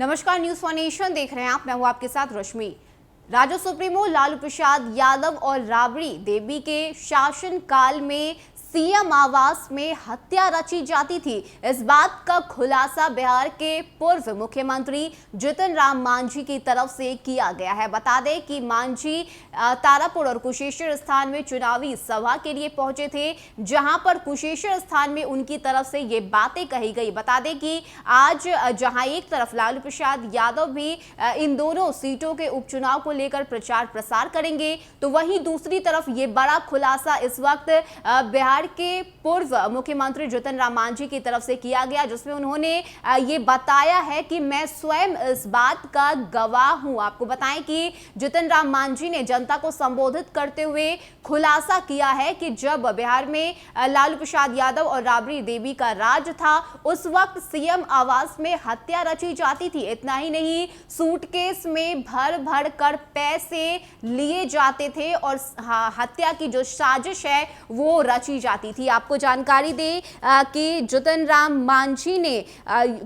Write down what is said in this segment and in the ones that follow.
नमस्कार, news for nation देख रहे हैं आप। मैं हूं आपके साथ रश्मि। राजद सुप्रीमो लालू प्रसाद यादव और राबड़ी देवी के शासनकाल में सीएम आवास में हत्या रची जाती थी। इस बात का खुलासा बिहार के पूर्व मुख्यमंत्री जीतन राम मांझी की तरफ से किया गया है। बता दें कि मांझी तारापुर और कुशेश्वर स्थान में चुनावी सभा के लिए पहुंचे थे, जहां पर कुशेश्वर स्थान में उनकी तरफ से ये बातें कही गई। बता दें कि आज जहां एक तरफ लालू प्रसाद यादव भी इन दोनों सीटों के उपचुनाव को लेकर प्रचार प्रसार करेंगे, तो वहीं दूसरी तरफ ये बड़ा खुलासा इस वक्त बिहार के पूर्व मुख्यमंत्री जीतन राम मांझी की तरफ से किया गया, जिसमें उन्होंने ये बताया है कि मैं स्वयं इस बात का गवाह हूं। आपको बताएं कि जीतन राम मांझी ने जनता को संबोधित करते हुए खुलासा किया है कि जब बिहार में लालू प्रसाद यादव और राबड़ी देवी का राज था, उस वक्त सीएम आवास में हत्या रची जाती थी। इतना ही नहीं, सूटकेस में भर भर कर पैसे लिए जाते थे और हत्या की जो साजिश है वो रची जाती थी। आपको जानकारी दे कि जीतन राम मांझी ने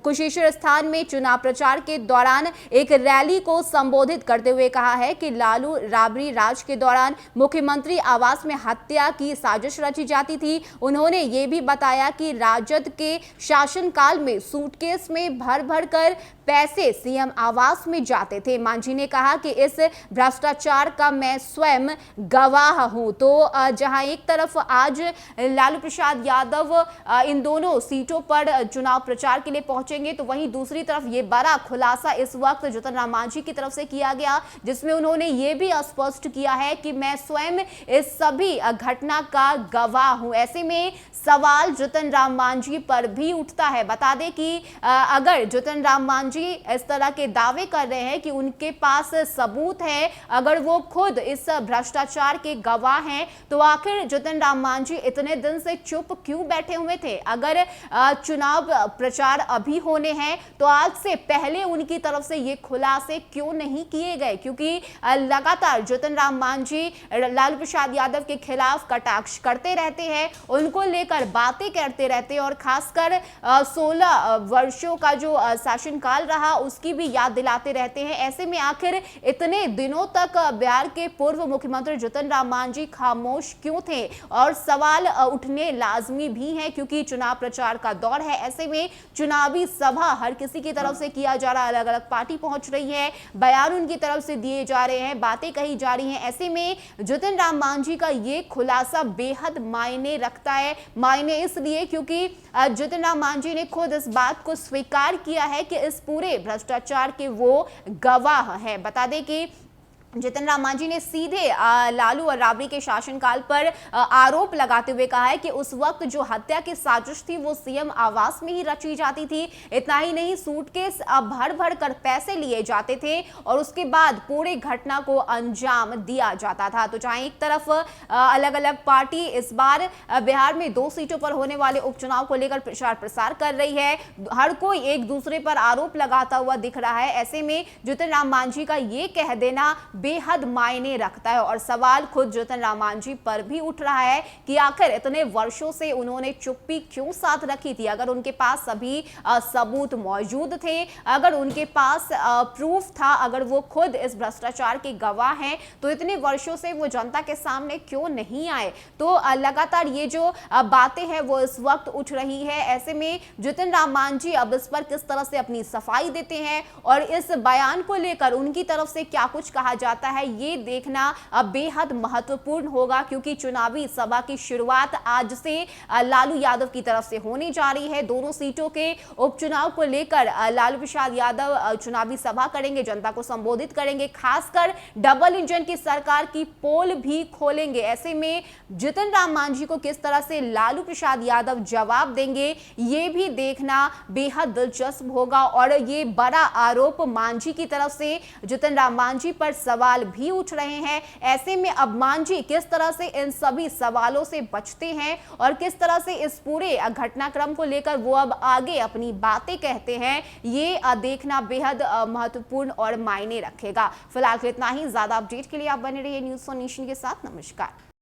कुशेश्वर स्थान में चुनाव प्रचार के दौरान एक रैली को संबोधित करते हुए कहा है कि लालू राबड़ी राज के दौरान मुख्यमंत्री आवास में हत्या की साजिश रची जाती थी। उन्होंने ये भी बताया कि राजद के शासनकाल में सूटकेस में भर भर कर पैसे सीएम आवास में जाते थे। मांझी ने कहा कि इस भ्रष्टाचार का मैं स्वयं गवाह हूं। तो जहां एक तरफ आज लालू प्रसाद यादव इन दोनों सीटों पर चुनाव प्रचार के लिए पहुंचेंगे, तो वहीं दूसरी तरफ ये बड़ा खुलासा इस वक्त जीतन राम मांझी की तरफ से किया गया, जिसमें उन्होंने ये भी स्पष्ट किया है कि मैं स्वयं इस सभी घटना का गवाह हूं। ऐसे में सवाल जीतन राम मांझी पर भी उठता है। बता दें कि अगर जीतन राम मांझी इस तरह के दावे कर रहे हैं कि उनके पास सबूत है, अगर वो खुद इस भ्रष्टाचार के गवाह हैं, तो आखिर जीतन राम मांझी इतने दिन से चुप क्यों बैठे हुए थे? अगर चुनाव प्रचार अभी होने हैं, तो आज से पहले उनकी तरफ से ये खुलासे क्यों नहीं किए गए? क्योंकि लगातार जीतन राम मांझी लालू प्रसाद यादव के खिलाफ कटाक्ष करते रहते हैं, उनको लेकर बातें करते रहते हैं और खासकर 16 वर्षों का जो शासनकाल रहा उसकी भी याद दिलाते रहते हैं। ऐसे में आखिर इतने दिनों तक बिहार के पूर्व मुख्यमंत्री जीतन राम मांझी खामोश क्यों थे? और सवाल उठने लाजमी भी है, क्योंकि चुनाव प्रचार का दौर है। ऐसे में चुनावी सभा हर किसी की तरफ से किया जा रहा है, अलग अलग पार्टी पहुंच रही है, बयान उनकी तरफ से दिए जा रहे हैं, बातें कही जा रही हैं। ऐसे में जीतन राम मांझी का ये खुलासा बेहद मायने रखता है। मायने इसलिए क्योंकि जीतन राम मांझी ने खुद इस बात को स्वीकार किया है कि इस पूरे भ्रष्टाचार के वो गवाह हैं। बता दें कि जीतन राम मांझी ने सीधे लालू और राबड़ी के शासनकाल पर आरोप लगाते हुए कहा है कि उस वक्त जो हत्या की साजिश थी वो सीएम आवास में ही रची जाती थी। इतना ही नहीं, सूटकेस भर भर कर पैसे लिए जाते थे और उसके बाद पूरे घटना को अंजाम दिया जाता था। तो जहां एक तरफ अलग अलग पार्टी इस बार बिहार में 2 सीटों पर होने वाले उपचुनाव को लेकर प्रचार प्रसार कर रही है, हर कोई एक दूसरे पर आरोप लगाता हुआ दिख रहा है। ऐसे में जीतन राम मांझी का ये कह देना बेहद मायने रखता है और सवाल खुद जीतन राम मांझी पर भी उठ रहा है कि आखिर इतने वर्षों से उन्होंने चुप्पी क्यों साथ रखी थी? अगर उनके पास सभी सबूत मौजूद थे, अगर उनके पास प्रूफ था, अगर वो खुद इस भ्रष्टाचार के गवाह हैं, तो इतने वर्षों से वो जनता के सामने क्यों नहीं आए? तो लगातार ये जो बातें हैं वो इस वक्त उठ रही है। ऐसे में जीतन राम मांझी अब इस पर किस तरह से अपनी सफाई देते हैं और इस बयान को लेकर उनकी तरफ से क्या कुछ कहा जाता है, ये देखना बेहद महत्वपूर्ण होगा, क्योंकि चुनावी सभा की शुरुआत आज से लालू यादव की तरफ से होने जा रही है। दोनों सीटों के उपचुनाव को लेकर लालू प्रसाद यादव चुनावी सभा करेंगे, जनता को संबोधित करेंगे, खासकर डबल इंजन की सरकार की पोल भी खोलेंगे। ऐसे में जीतन राम मांझी को किस तरह से लालू प्रसाद यादव जवाब देंगे, ये भी देखना बेहद दिलचस्प होगा। और ये बड़ा आरोप मांझी की तरफ से जीतन राम मांझी पर सवाल भी उठ रहे हैं। ऐसे में अब मांझी किस तरह से इन सभी सवालों से बचते हैं और किस तरह से इस पूरे घटनाक्रम को लेकर वो अब आगे अपनी बातें कहते हैं, ये देखना बेहद महत्वपूर्ण और मायने रखेगा। फिलहाल इतना ही। ज्यादा अपडेट के लिए आप बने रहिए न्यूज फॉर नेशन के साथ। नमस्कार।